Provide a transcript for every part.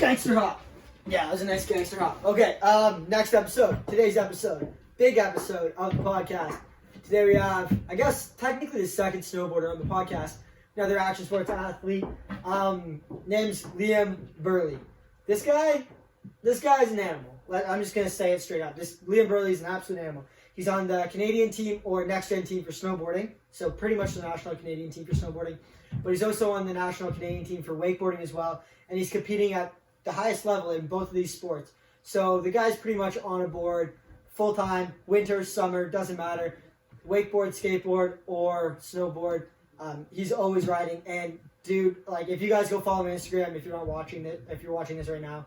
Gangster hop. Yeah, it was a nice gangster hop. Okay, next episode. Today's episode. Big episode of the podcast. Today we have, I guess, technically the second snowboarder on the podcast. Another action sports athlete. Name's Liam Burleigh. This guy is an animal. I'm just going to say it straight up. Liam Burleigh is an absolute animal. He's on the Canadian team or next gen team for snowboarding. So pretty much the national Canadian team for snowboarding. But he's also on the national Canadian team for wakeboarding as well. And he's competing at the highest level in both of these sports. So the guy's pretty much on a board full time, winter, summer, doesn't matter. Wakeboard, skateboard, or snowboard. He's always riding. And dude, like if you guys go follow me on Instagram, if you're watching this right now,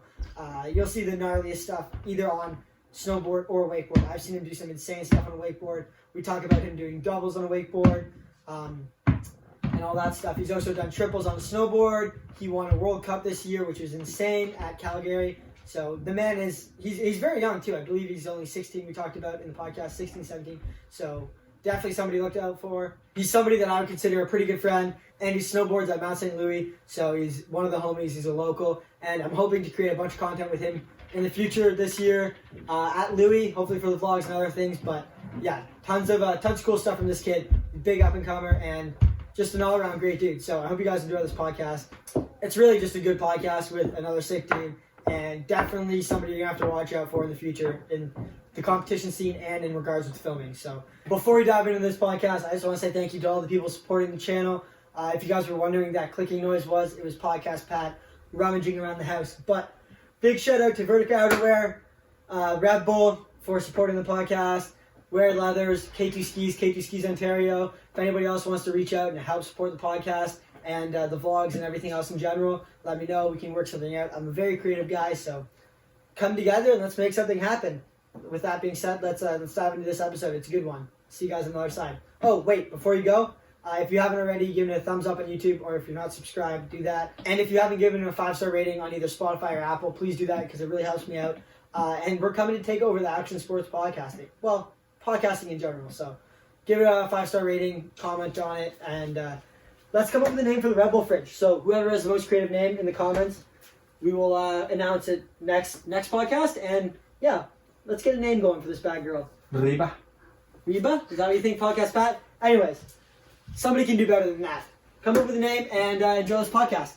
you'll see the gnarliest stuff either on snowboard or wakeboard. I've seen him do some insane stuff on a wakeboard. We talk about him doing doubles on a wakeboard. And all that stuff. He's also done triples on snowboard. He won a World Cup this year, which was insane at Calgary. So the man he's very young too. I believe he's only 16. We talked about in the podcast, 16, 17. So definitely somebody to look out for. He's somebody that I would consider a pretty good friend. And he snowboards at Mount St. Louis. So he's one of the homies. He's a local. And I'm hoping to create a bunch of content with him in the future this year at Louis, hopefully for the vlogs and other things. But yeah, tons of cool stuff from this kid. Big up and comer and just an all-around great dude. So I hope you guys enjoy this podcast. It's really just a good podcast with another sick dude, and definitely somebody you're going to have to watch out for in the future in the competition scene and in regards with filming. So before we dive into this podcast, I just want to say thank you to all the people supporting the channel. If you guys were wondering, that clicking noise it was Podcast Pat rummaging around the house. But big shout out to Vertica Outerwear, Red Bull for supporting the podcast, Wear Leathers, K2 Skis Ontario. If anybody else wants to reach out and help support the podcast and the vlogs and everything else in general, let me know. We can work something out. I'm a very creative guy, so come together and let's make something happen. With that being said, let's dive into this episode. It's a good one. See you guys on the other side. Oh, wait, before you go, if you haven't already, give it a thumbs up on YouTube, or if you're not subscribed, do that. And if you haven't given it a 5-star rating on either Spotify or Apple, please do that because it really helps me out. And we're coming to take over the action sports podcasting. Well, podcasting in general. So give it a 5-star rating, comment on it, and let's come up with a name for the Red Bull fridge. So whoever has the most creative name in the comments, we will announce it next podcast. And yeah, let's get a name going for this bad girl. Reba? Is that what you think, Podcast Pat? Anyways, somebody can do better than that. Come up with a name and enjoy this podcast.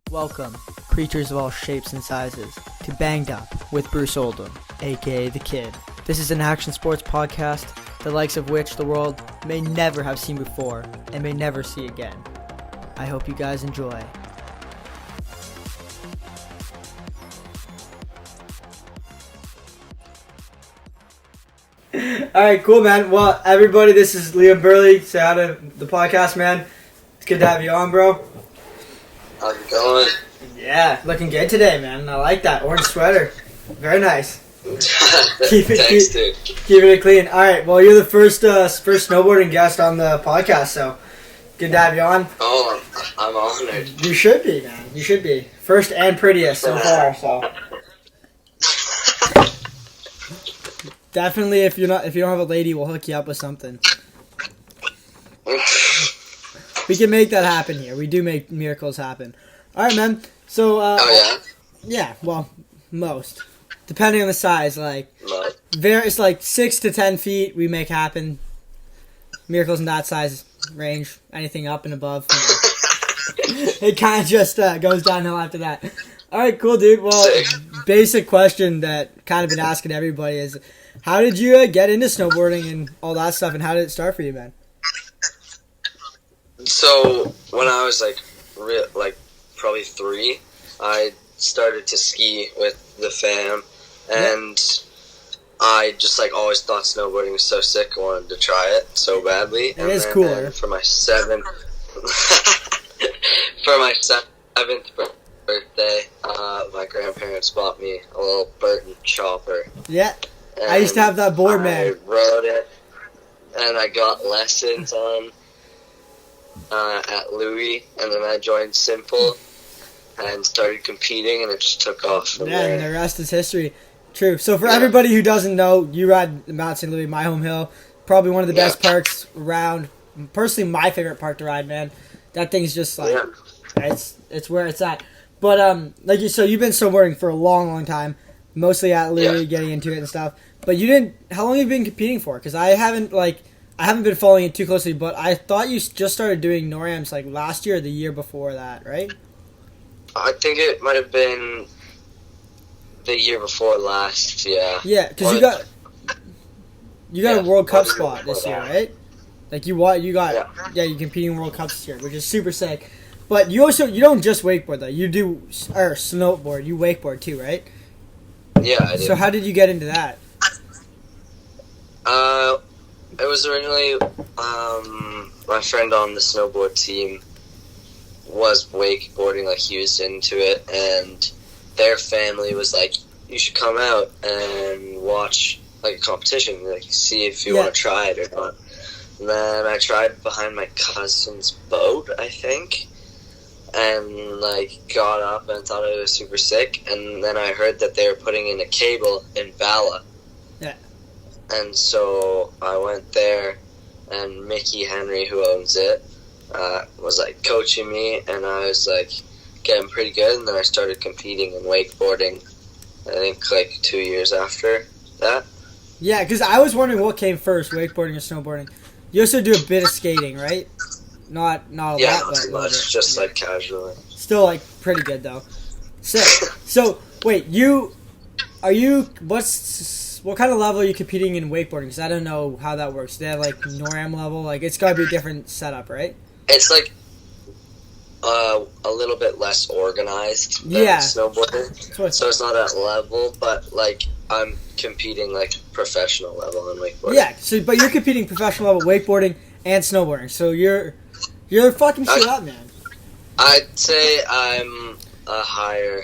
Welcome, creatures of all shapes and sizes, to Banged Up with Bruce Oldham, aka The Kid. This is an action sports podcast, the likes of which the world may never have seen before and may never see again. I hope you guys enjoy. Alright, cool, man. Well, everybody, this is Liam Burleigh. Say hi to the podcast, man. It's good to have you on, bro. How's it going? Yeah, looking good today, man. I like that orange sweater. Very nice. Thanks, dude. Keeping it clean. All right. Well, you're the first snowboarding guest on the podcast, so good to have you on. Oh, I'm honored. You should be, man. You should be first and prettiest so far. So definitely, if you don't have a lady, we'll hook you up with something. We can make that happen here. We do make miracles happen. All right, man. So, yeah. Well, most. Depending on the size, it's like 6 to 10 feet we make happen. Miracles in that size range, anything up and above. It kind of just goes downhill after that. All right, cool, dude. Well, basic question that kind of been asking everybody is, how did you get into snowboarding and all that stuff, and how did it start for you, man? So when I was probably 3, I started to ski with the fam. And I just always thought snowboarding was so sick. I wanted to try it so badly. It is cooler. For my 7th birthday, my grandparents bought me a little Burton chopper. Yeah, I used to have that board, man. I rode it, and I got lessons on at Louis, and then I joined Simple and started competing, and it just took off from there. And the rest is history. True. So for everybody who doesn't know, you ride Mount St. Louis, my home hill. Probably one of the best parks around. Personally, my favorite park to ride, man. That thing's just it's where it's at. But like so you've been snowboarding for a long time, mostly at Louis, getting into it and stuff. But you didn't. How long have you been competing for? Because I haven't been following it too closely. But I thought you just started doing NORAMs like last year or the year before that, right? I think it might have been the year before last. Yeah. Yeah, because you got a World Cup spot this year, right? Like you're competing in World Cups this year, which is super sick. But you don't just wakeboard though. You do snowboard. You wakeboard too, right? Yeah, I do. So how did you get into that? It was originally my friend on the snowboard team was wakeboarding, like he was into it, and their family was like, "You should come out and watch like a competition, like see if you want to try it or not." And then I tried behind my cousin's boat, I think, and like got up and thought it was super sick. And then I heard that they were putting in a cable in Bala. Yeah. And so I went there, and Mickey Henry, who owns it, was like coaching me, and I was like getting pretty good. And then I started competing in wakeboarding, I think like 2 years after that. Yeah, because I was wondering what came first, wakeboarding or snowboarding. You also do a bit of skating, right? Not a lot, not too much, just like casually. Still like pretty good though. So wait, what kind of level are you competing in wakeboarding? Because I don't know how that works. They have like NORAM level, like it's got to be a different setup, right? It's like a little bit less organized than snowboarding, so it's not at level, but like I'm competing like professional level in wakeboarding. Yeah, but you're competing professional level wakeboarding and snowboarding, so you're fucking shit up, man. I'd say I'm a higher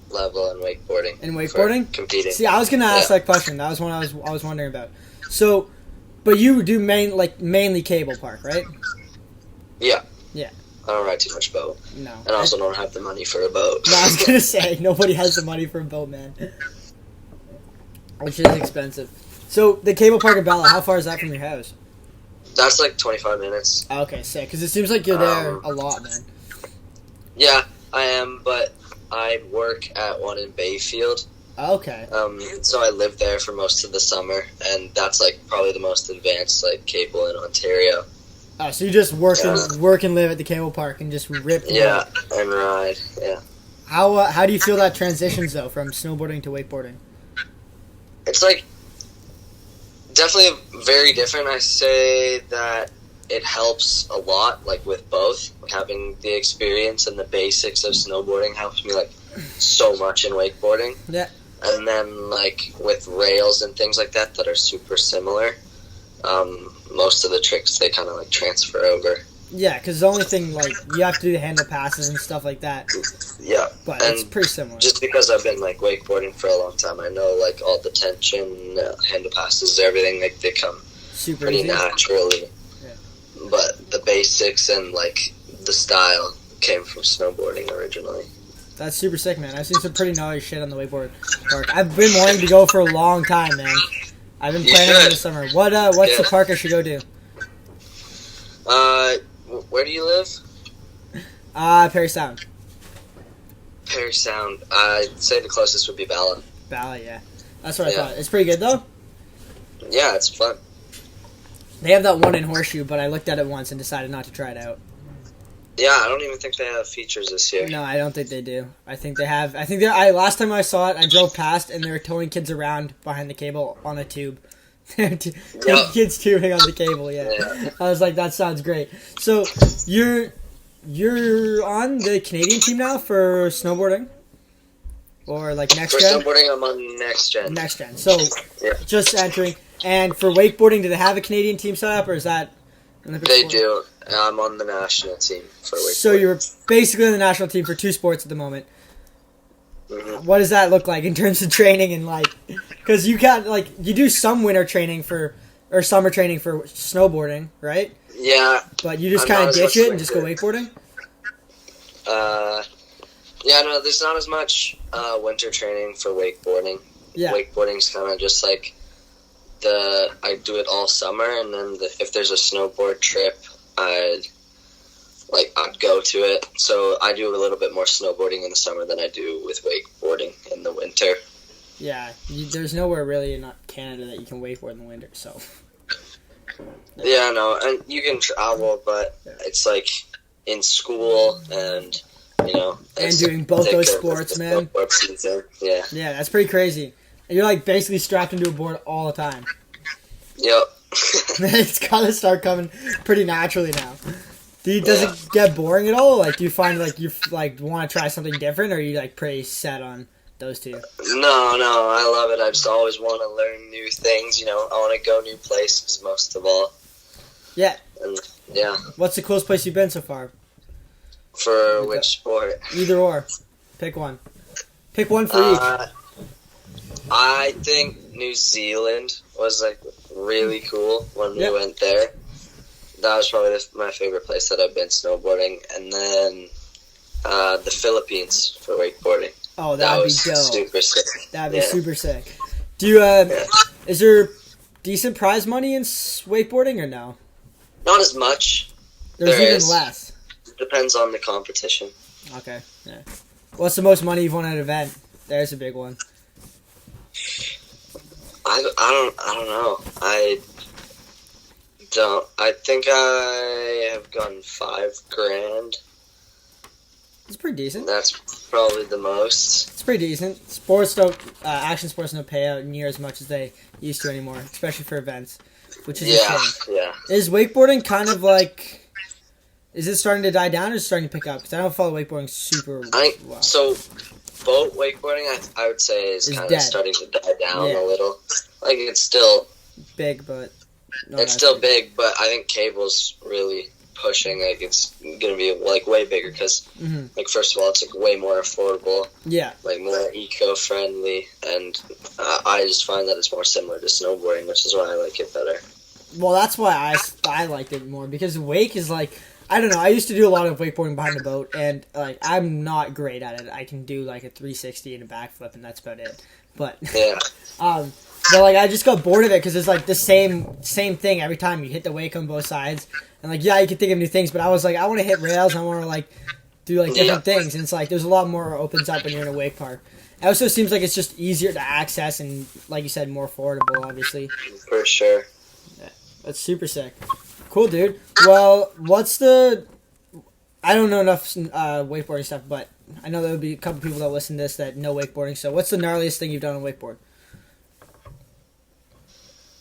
level in wakeboarding. In wakeboarding? Competing. See, I was gonna ask that question. That was one I was wondering about. So, but you do mainly cable park, right? Yeah. Yeah. I don't ride too much boat. No. And I also don't have the money for a boat. No, I was gonna say nobody has the money for a boat, man. Which is expensive. So the cable park in Bala, how far is that from your house? That's like 25 minutes. Okay, sick. Because it seems like you're there a lot, man. Yeah, I am, but I work at one in Bayfield. Okay. So I live there for most of the summer, and that's like probably the most advanced like cable in Ontario. Oh, so you just work and live at the cable park and just rip. Yeah, and ride. Yeah. How do you feel that transitions though from snowboarding to wakeboarding? It's like definitely very different. I say that it helps a lot, like with both. Having the experience and the basics of snowboarding helps me like so much in wakeboarding. Yeah. And then like with rails and things like that are super similar. Most of the tricks they kind of like transfer over. Yeah, because the only thing like you have to do the handle passes and stuff like that. Yeah, but it's pretty similar. Just because I've been like wakeboarding for a long time, I know like all the tension, handle passes, everything. Like they come super pretty easy. Naturally. Yeah. But the basics and like the style came from snowboarding originally. That's super sick, man. I've seen some pretty gnarly shit on the wakeboard park. I've been wanting to go for a long time, man. I've been planning on this summer. What's the park I should go to? Where do you live? Perry Sound. Perry Sound. I'd say the closest would be Bala. Bala, yeah. That's what I thought. It's pretty good, though? Yeah, it's fun. They have that one in Horseshoe, but I looked at it once and decided not to try it out. Yeah, I don't even think they have features this year. No, I don't think they do. I think they have. Last time I saw it, I drove past and they were towing kids around behind the cable on a tube. Kids tubing on the cable, yeah. I was like, that sounds great. So you're on the Canadian team now for snowboarding, or like next gen? For snowboarding, I'm on next gen. Next gen. So just entering. And for wakeboarding, do they have a Canadian team set up, or is that? They do. I'm on the national team for wakeboarding. So you're basically on the national team for two sports at the moment. Mm-hmm. What does that look like in terms of training and like? Because you got like you do some winter training or summer training for snowboarding, right? Yeah. But you just kind of ditch it and just go wakeboarding. Yeah, no, there's not as much winter training for wakeboarding. Yeah. Wakeboarding's kind of just like I do it all summer, and then if there's a snowboard trip, I like I'd go to it. So I do a little bit more snowboarding in the summer than I do with wakeboarding in the winter. Yeah, there's nowhere really in Canada that you can wakeboard in the winter, so. Yeah, no, and you can travel, but it's like in school and, you know. And doing both those sports, man. Yeah. Yeah, that's pretty crazy. And you're like basically strapped into a board all the time. Yep. It's gotta start coming pretty naturally now. Does it get boring at all? Like, do you find like you like want to try something different, or are you like pretty set on those two? No, I love it. I just always want to learn new things. You know, I want to go new places most of all. Yeah. And, yeah. What's the coolest place you've been so far? For which sport? Either or. Pick one. Pick one for each. I think New Zealand was like really cool when we went there. That was probably my favorite place that I've been snowboarding. And then the Philippines for wakeboarding. Oh, that'd be dope. Super sick. That'd be super sick. Do you? Is there decent prize money in wakeboarding or no? Not as much. There's even less. Depends on the competition. Okay. Yeah. What's the most money you've won at an event? There's a big one. I don't know. I think I have gotten $5,000. It's pretty decent. That's probably the most. It's pretty decent. Sports don't, action sports don't pay out near as much as they used to anymore, especially for events, which is a shame. Yeah. Is wakeboarding kind of like, is it starting to die down or is it starting to pick up? Because I don't follow wakeboarding super well. So, boat wakeboarding, I would say, is kind of starting to die down a little. Like, it's still big, but it's still big, but I think cable's really pushing. Like, it's gonna be like way bigger because, like, first of all, it's like way more affordable. Yeah. Like more eco-friendly, and I just find that it's more similar to snowboarding, which is why I like it better. Well, that's why I liked it more, because wake is like, I don't know, I used to do a lot of wakeboarding behind the boat, and like I'm not great at it. I can do like a 360 and a backflip, and that's about it. But yeah. But like I just got bored of it because it's like the same thing every time. You hit the wake on both sides, and like you can think of new things, but I was like, I want to hit rails. I want to like do like different things, and it's like there's a lot more opens up when you're in a wake park. It also seems like it's just easier to access and, like you said, more affordable, obviously. For sure. Yeah, that's super sick. Cool, dude. Well, I don't know enough wakeboarding stuff, but I know there would be a couple people that listen to this that know wakeboarding. So what's the gnarliest thing you've done on wakeboard?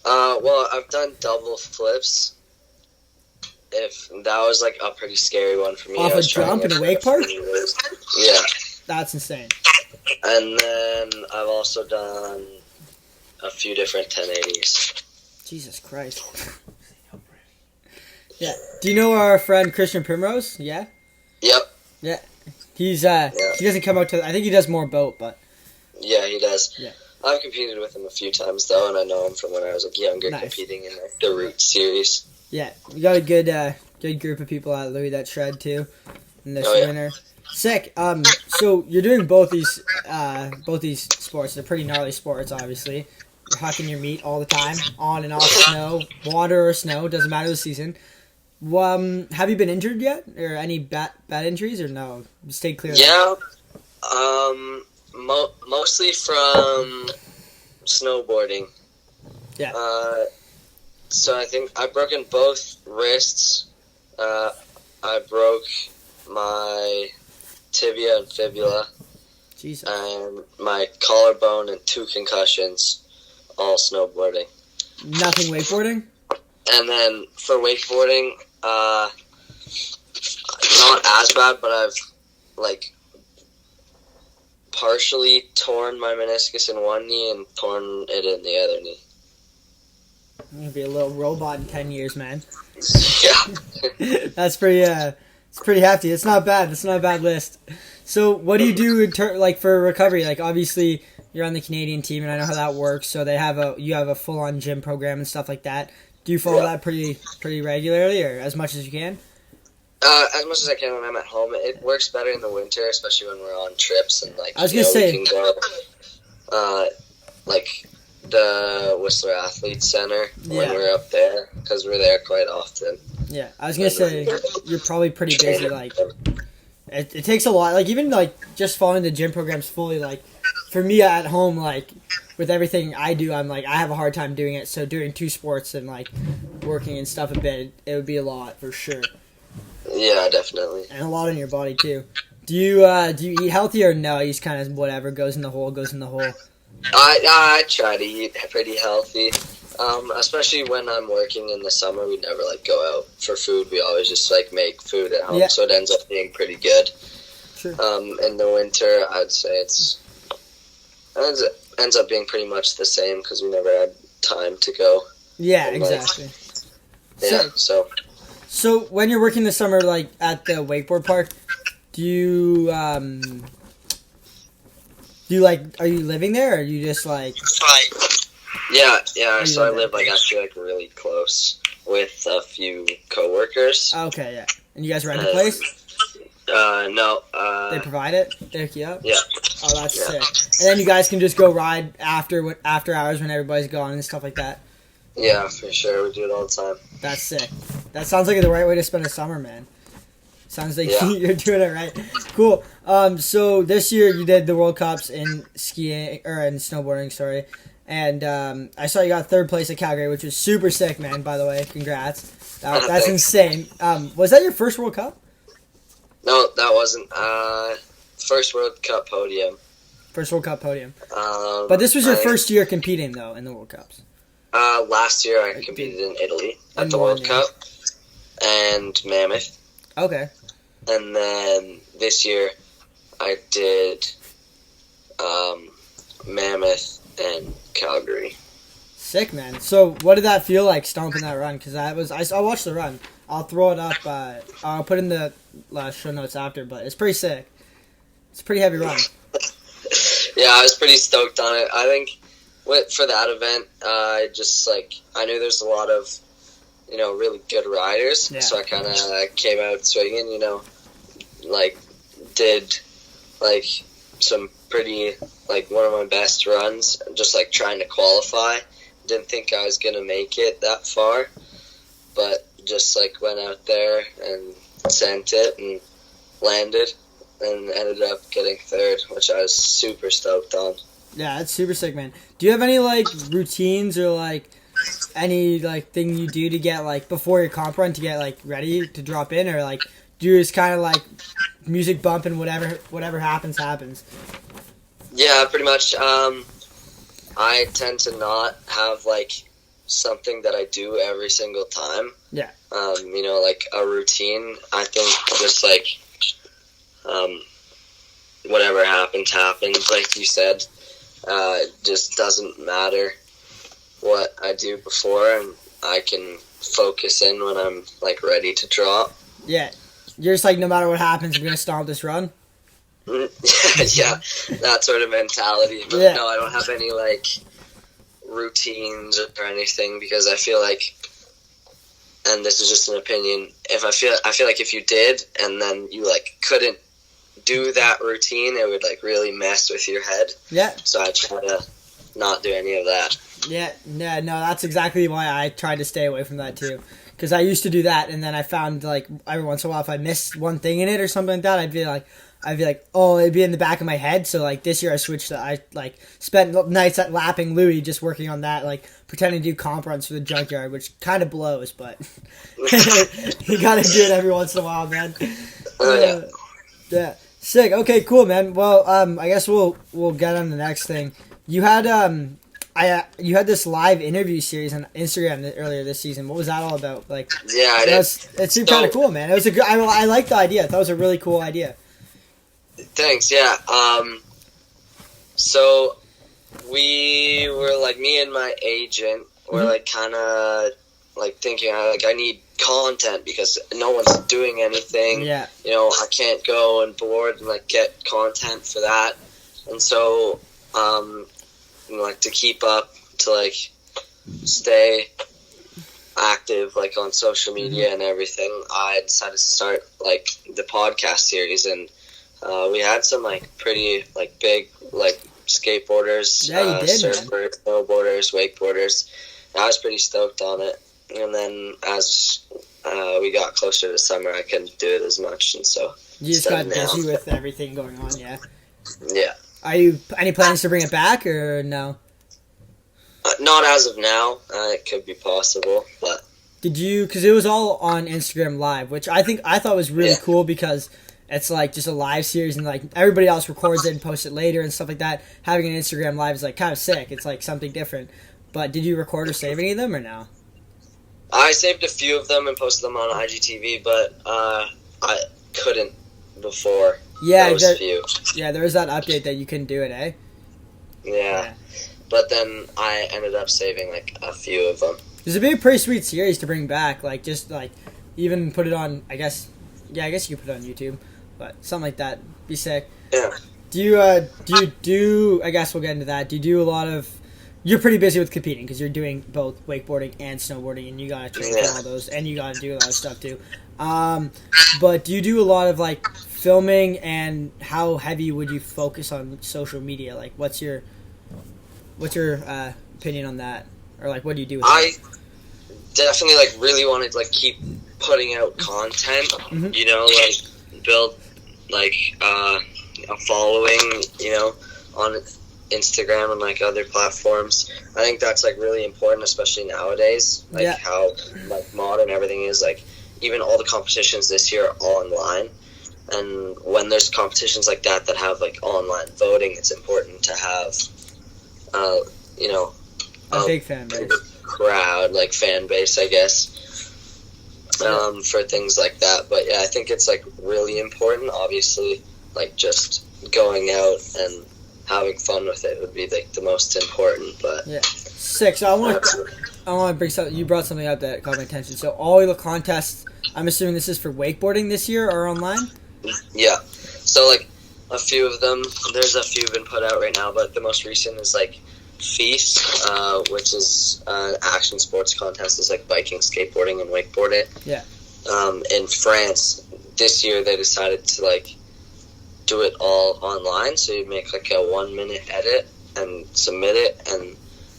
Well, I've done double flips. If that was like a pretty scary one for me. Off a jump in a wake park? Yeah. That's insane. And then I've also done a few different 1080s. Jesus Christ. Yeah. Do you know our friend Christian Primrose? Yeah? Yep. Yeah. He doesn't come out to, I think he does more boat, but. Yeah, he does. Yeah. I've competed with him a few times, though, and I know him from when I was like younger, competing in like, the Root series. Yeah, we got a good group of people at Louis that shred too in this winter. Sick. So you're doing both these sports. They're pretty gnarly sports, obviously. You're hucking your meat all the time, on and off snow, water or snow, doesn't matter the season. Have you been injured yet, or any bad injuries, or no? Stay clear. Yeah. Mostly from snowboarding. Yeah. So I think I've broken both wrists. I broke my tibia and fibula. Jesus. And my collarbone and 2 concussions, all snowboarding. Nothing wakeboarding? And then for wakeboarding, not as bad, but I've like partially torn my meniscus in one knee and torn it in the other knee. I'm gonna be a little robot in 10 years, man. Yeah. That's pretty. It's pretty hefty. It's not bad. It's not a bad list. So, what do you do for recovery? Like, obviously, you're on the Canadian team, and I know how that works. So you have a full-on gym program and stuff like that. Do you follow that pretty regularly, or as much as you can? As much as I can when I'm at home. It works better in the winter, especially when we're on trips and like. I was gonna say. We can go, like the Whistler Athletes Center when Yeah. we're up there, because we're there quite often. Yeah, I was gonna say you're probably pretty busy. Like, it takes a lot. Like, even like just following the gym programs fully. Like, for me at home, like with everything I do, I'm like I have a hard time doing it. So doing 2 sports and like working and stuff a bit, it would be a lot for sure. Yeah, definitely. And a lot on your body too. Do you eat healthy or no? You just kind of whatever goes in the hole goes in the hole. I try to eat pretty healthy, especially when I'm working in the summer. We never like go out for food. We always just like make food at home, Yeah. so it ends up being pretty good. Sure. In the winter, I'd say it ends up being pretty much the same because we never had time to go. Yeah, and, like, exactly. Yeah, So when you're working this summer, like at the wakeboard park, do you are you living there, or are you just like? Yeah. you So I live live like actually like really close with a few coworkers. Okay, yeah. And you guys rent a place? No. They provide it. They hook you up. Yeah. Oh, that's Yeah. sick. And then you guys can just go ride after hours when everybody's gone and stuff like that. Yeah, for sure. We do it all the time. That's sick. That sounds like the right way to spend a summer, man. Sounds like Yeah. you're doing it right. Cool. So this year you did the World Cups in skiing or in snowboarding, sorry. And I saw you got 3rd place at Calgary, which was super sick, man. By the way, congrats. That's Thanks. insane. Was that your first World Cup? No, that wasn't. First World Cup podium. First World Cup podium. But this was your first year competing though in the World Cups. Last year I competed in Italy at the World Cup and Mammoth. Okay. And then this year I did Mammoth and Calgary. Sick, man. So what did that feel like stomping that run? Because I watched the run. I'll throw it up. I'll put in the show notes after, but it's pretty sick. It's a pretty heavy run. Yeah, I was pretty stoked on it. I think for that event, I knew there's a lot of, really good riders. Yeah. So I kind of came out swinging, like did like some pretty, like one of my best runs, just like trying to qualify. Didn't think I was going to make it that far, but just like went out there and sent it and landed and ended up getting 3rd, which I was super stoked on. Yeah, that's super sick, man. Do you have any like routines or like any like thing you do to get like before your comp run to get like ready to drop in, or like do you just kind of like music bump and whatever happens? Yeah, pretty much. I tend to not have like something that I do every single time. Yeah. Like a routine. I think just like whatever happens, like you said. Just doesn't matter what I do before, and I can focus in when I'm like ready to drop. Yeah. You're just like, no matter what happens, I'm gonna stomp this run. Yeah, that sort of mentality. But Yeah. no, I don't have any like routines or anything, because I feel like, and this is just an opinion, I feel like if you did and then you like couldn't do that routine, it would like really mess with your head. Yeah. So I try to not do any of that. Yeah, no, that's exactly why I tried to stay away from that too. Because I used to do that, and then I found like every once in a while, if I missed one thing in it or something like that, I'd be like, oh, it'd be in the back of my head. So like this year I switched. I like spent nights at lapping Louis, just working on that, like pretending to do comp runs for the junkyard, which kind of blows, but you gotta do it every once in a while, man. Yeah, sick. Okay, cool, man. Well, I guess we'll get on the next thing. You had you had this live interview series on Instagram earlier this season. What was that all about? Like, yeah, it seemed kind of cool, man. It was a good. I liked the idea. I thought it was a really cool idea. Thanks. Yeah. So we were like, me and my agent were like kind of like thinking like I need content because no one's doing anything. Yeah. I can't go and board and like get content for that, and so like to keep up, to like stay active like on social media and everything, I decided to start like the podcast series, and we had some like pretty like big like skateboarders, Yeah, you did, man. surfers, snowboarders, wakeboarders. I was pretty stoked on it. And then as we got closer to summer, I couldn't do it as much, and so You just got busy with everything going on, yeah. Yeah. Are you any plans to bring it back or no? Not as of now. It could be possible, but Did you? Because it was all on Instagram Live, which I thought was really cool because it's like just a live series and like everybody else records it and posts it later and stuff like that. Having an Instagram Live is like kind of sick. It's like something different. But did you record or save any of them or no? I saved a few of them and posted them on IGTV, but I couldn't before those few. Yeah, there was that update that you couldn't do it, eh? Yeah. But then I ended up saving like a few of them. This would be a pretty sweet series to bring back. Like just like even put it on. I guess you could put it on YouTube, but something like that be sick. Yeah. Do you do? I guess we'll get into that. Do you do a lot of? You're pretty busy with competing because you're doing both wakeboarding and snowboarding, and you gotta train for all those, and you gotta do a lot of stuff too. But do you do a lot of like filming, and how heavy would you focus on social media? Like, what's your opinion on that, or like what do you do with I that? definitely like really wanted to like keep putting out content. Mhm. You know, like build like a following. You know, on Instagram and like other platforms. I think that's like really important, especially nowadays. Like how like modern everything is. Like even all the competitions this year are online, and when there's competitions like that have like online voting, it's important to have you know, a big fan base, crowd, like fan base, I guess, for things like that. But yeah, I think it's like really important. Obviously, like just going out and having fun with it would be like the most important. But yeah, sick. So I want to bring something. You brought something up that caught my attention. So all the contests, I'm assuming this is for wakeboarding this year, are online. Yeah. So like a few of them, there's a few been put out right now, but the most recent is like Feast, which is an action sports contest. Is like biking, skateboarding, and wakeboarding. Yeah. In France this year, they decided to like do it all online. So you make like a 1-minute edit and submit it, and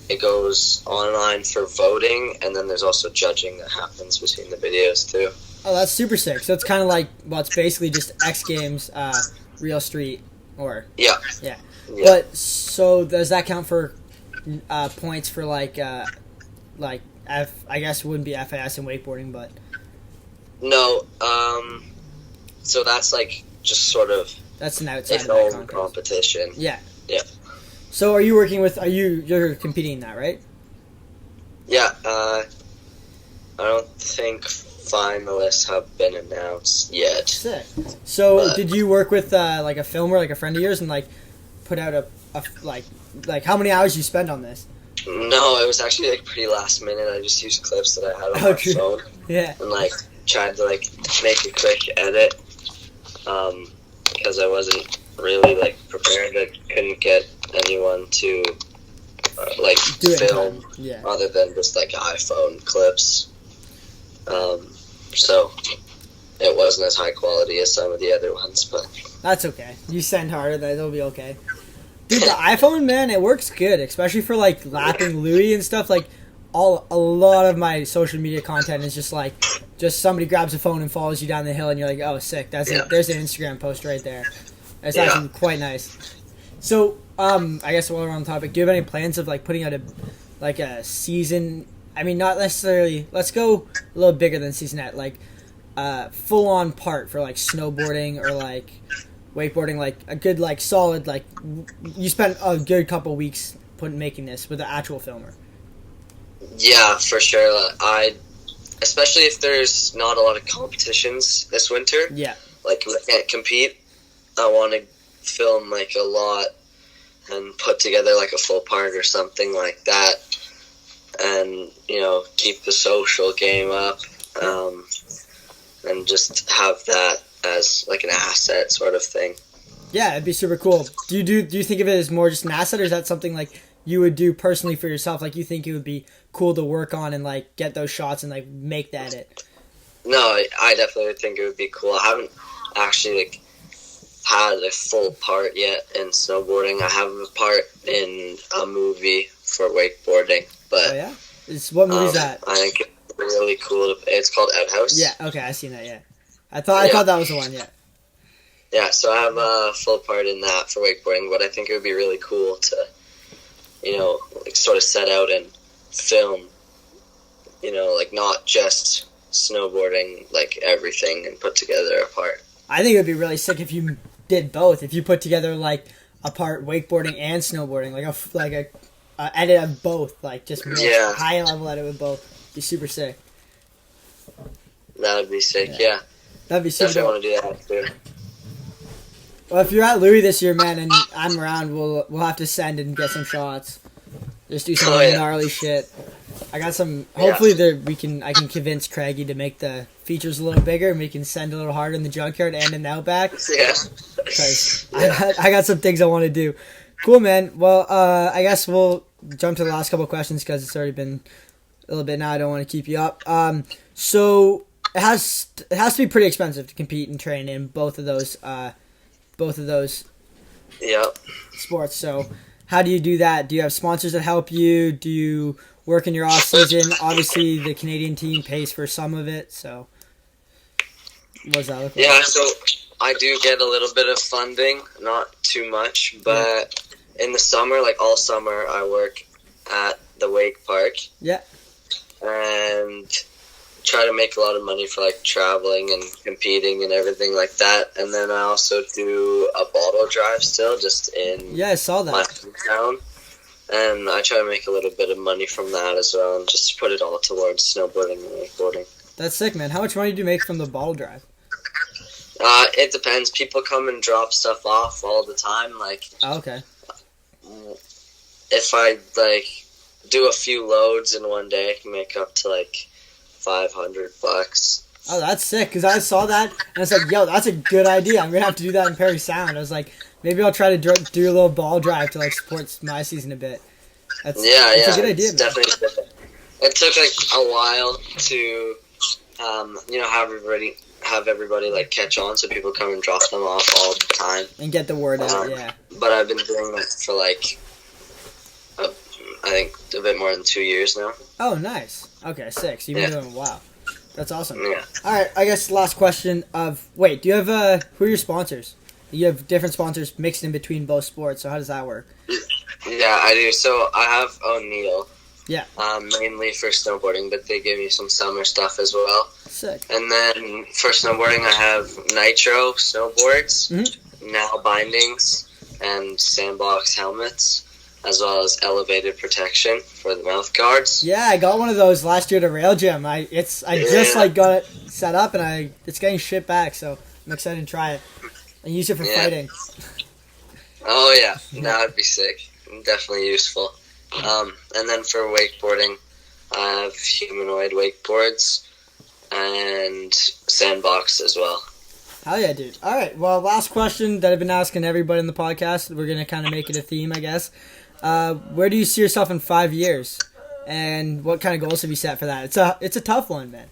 it goes online for voting. And then there's also judging that happens between the videos too. Oh, that's super sick. So it's kind of like, well, it's basically just X Games, Real Street, or yeah. But so does that count for points for like I guess it wouldn't be FAS and wakeboarding, but no. So that's like just sort of that's an outside its of that own competition. Yeah. Yeah. So are you working with? You're competing in that, right? Yeah. I don't think finalists have been announced yet. Sick. So did you work with like a filmer, like a friend of yours, and like put out a like how many hours you spend on this? No, it was actually like pretty last minute. I just used clips that I had on my phone. Yeah. And like tried to like make a quick edit because I wasn't really like prepared. I couldn't get anyone to like film other than just like iPhone clips. So it wasn't as high quality as some of the other ones, but that's okay. You send harder, that'll be okay. Dude, the iPhone, man, it works good, especially for like lapping Louis and stuff. Like a lot of my social media content is just somebody grabs a phone and follows you down the hill, and you're like, oh, sick. There's an Instagram post right there. It's actually quite nice. So, I guess while we're on the topic, do you have any plans of like putting out a season? I mean, not necessarily. Let's go a little bigger than seasonette, like full on part for like snowboarding or like wakeboarding, like a good like solid like you spent a good couple weeks making this with an actual filmer. Yeah, for sure. Especially if there's not a lot of competitions this winter. Yeah. Like we can't compete. I want to film like a lot and put together like a full part or something like that, and keep the social game up, and just have that as like an asset sort of thing. Yeah, it'd be super cool. Do you think of it as more just an asset, or is that something like you would do personally for yourself? Like you think it would be cool to work on and like get those shots and like make that it? No, I definitely would think it would be cool. I haven't actually like had a full part yet in snowboarding. I have a part in a movie for wakeboarding, but Oh yeah, what movie is that? I think it's really cool. It's called Outhouse. Yeah, okay, I seen that. Yeah, I thought that was the one. Yeah. Yeah, so I have a full part in that for wakeboarding, but I think it would be really cool to, like sort of set out and film, like not just snowboarding, like everything and put together a part. I think it would be really sick if you did both. If you put together like a part wakeboarding and snowboarding, like a edit of both, like just high level edit with both. Be super sick. That would be sick. Yeah. That'd be super. Definitely want to do that too. Well, if you're at Louis this year, man, and I'm around, we'll have to send and get some shots. Just do some gnarly shit. I got some. Hopefully, I can convince Craigie to make the features a little bigger, and we can send a little harder in the junkyard and in the outback. Yeah. Because I got some things I want to do. Cool, man. Well, I guess we'll jump to the last couple of questions because it's already been a little bit now. I don't want to keep you up. So it has to be pretty expensive to compete and train in both of those sports. So how do you do that? Do you have sponsors that help you? Do you work in your off season? Obviously the Canadian team pays for some of it, so what does that look like? Yeah, so I do get a little bit of funding, not too much, but in the summer, like all summer, I work at the wake park. Yeah. And try to make a lot of money for like traveling and competing and everything like that. And then I also do a bottle drive still, just in I saw that. my hometown. And I try to make a little bit of money from that as well, and just put it all towards snowboarding and wakeboarding. That's sick, man. How much money do you make from the bottle drive? It depends. People come and drop stuff off all the time. Like, okay. If I do a few loads in one day, I can make up to $500. Oh, that's sick, because I saw that, and I was like, yo, that's a good idea. I'm going to have to do that in Perry Sound. I was like, maybe I'll try to do a little ball drive to, support my season a bit. That's a good idea, man. Definitely. It took, a while to, have everybody, catch on, so people come and drop them off all the time. And get the word out, yeah. But I've been doing it for, I think a bit more than 2 years now. Oh, nice. Okay, sick. So you've been doing a while. That's awesome. Yeah. All right, I guess last question do you have, who are your sponsors? You have different sponsors mixed in between both sports, so how does that work? Yeah, I do. So I have O'Neill. Yeah. Mainly for snowboarding, but they give me some summer stuff as well. Sick. And then for snowboarding, I have Nitro snowboards, Now bindings, and Sandbox helmets, as well as elevated protection for the mouth guards. Yeah, I got one of those last year at a rail gym. I just got it set up, and it's getting shipped back, so I'm excited to try it and use it for fighting. Oh yeah, that would be sick. Definitely useful. And then for wakeboarding, I have humanoid wakeboards and Sandbox as well. Hell yeah, dude. All right, well, last question that I've been asking everybody in the podcast. We're going to kind of make it a theme, I guess. Where do you see yourself in 5 years? And what kind of goals have you set for that? It's a tough one, man.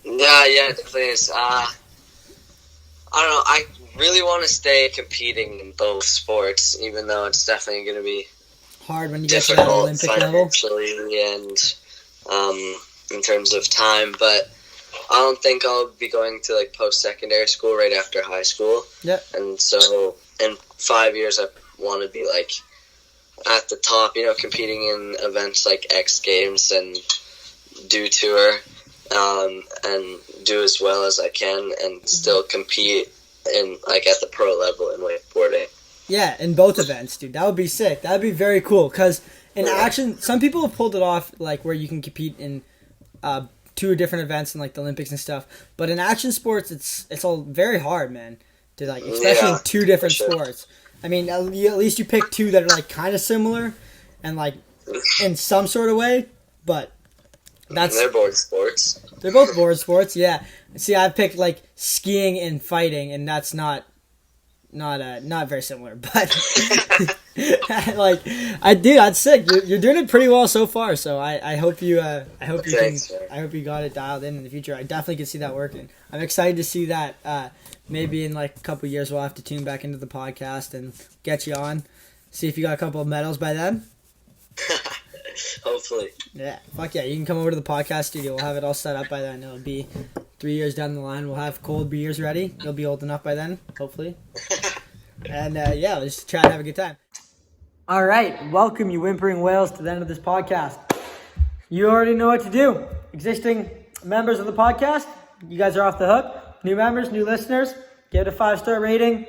Yeah, it definitely is. I don't know. I really want to stay competing in both sports, even though it's definitely going to be hard when you get to that Olympic level. And in terms of time, but I don't think I'll be going to post-secondary school right after high school. Yeah. And so in 5 years, I want to be at the top, competing in events like X Games and do tour, and do as well as I can, and still compete in at the pro level in wakeboarding. Yeah, in both events, dude. That would be sick. That would be very cool. Because in action, some people have pulled it off, where you can compete in 2 different events in the Olympics and stuff. But in action sports, it's all very hard, man. To especially in 2 different sports. I mean, at least you pick 2 that are kind of similar, and in some sort of way. But they're board sports. They're both board sports, yeah. See, I've picked skiing and fighting, and that's not not very similar, but like that's sick. You're doing it pretty well so far. So I hope you I hope you got it dialed in the future. I definitely can see that working. I'm excited to see that. Maybe in like a couple of years we'll have to tune back into the podcast and get you on. See if you got a couple of medals by then. Hopefully. Yeah, fuck yeah. You can come over to the podcast studio. We'll have it all set up by then. It'll be 3 years down the line. We'll have cold beers ready. You'll be old enough by then, hopefully. And yeah, let's just try and have a good time. All right, welcome you whimpering whales to the end of this podcast. You already know what to do. Existing members of the podcast, you guys are off the hook. New members, new listeners, give it a 5-star rating.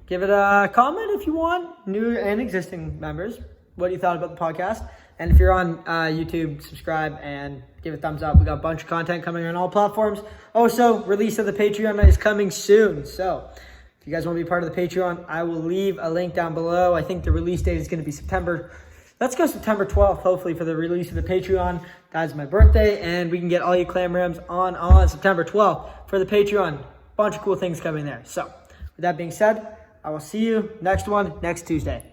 Give it a comment if you want. New and existing members, what you thought about the podcast. And if you're on YouTube, subscribe and give it a thumbs up. We got a bunch of content coming on all platforms. Also, release of the Patreon is coming soon. So if you guys want to be part of the Patreon, I will leave a link down below. I think the release date is going to be September 12th, hopefully, for the release of the Patreon. That's my birthday, and we can get all you clam rams on September 12th for the Patreon. Bunch of cool things coming there. So with that being said, I will see you next Tuesday.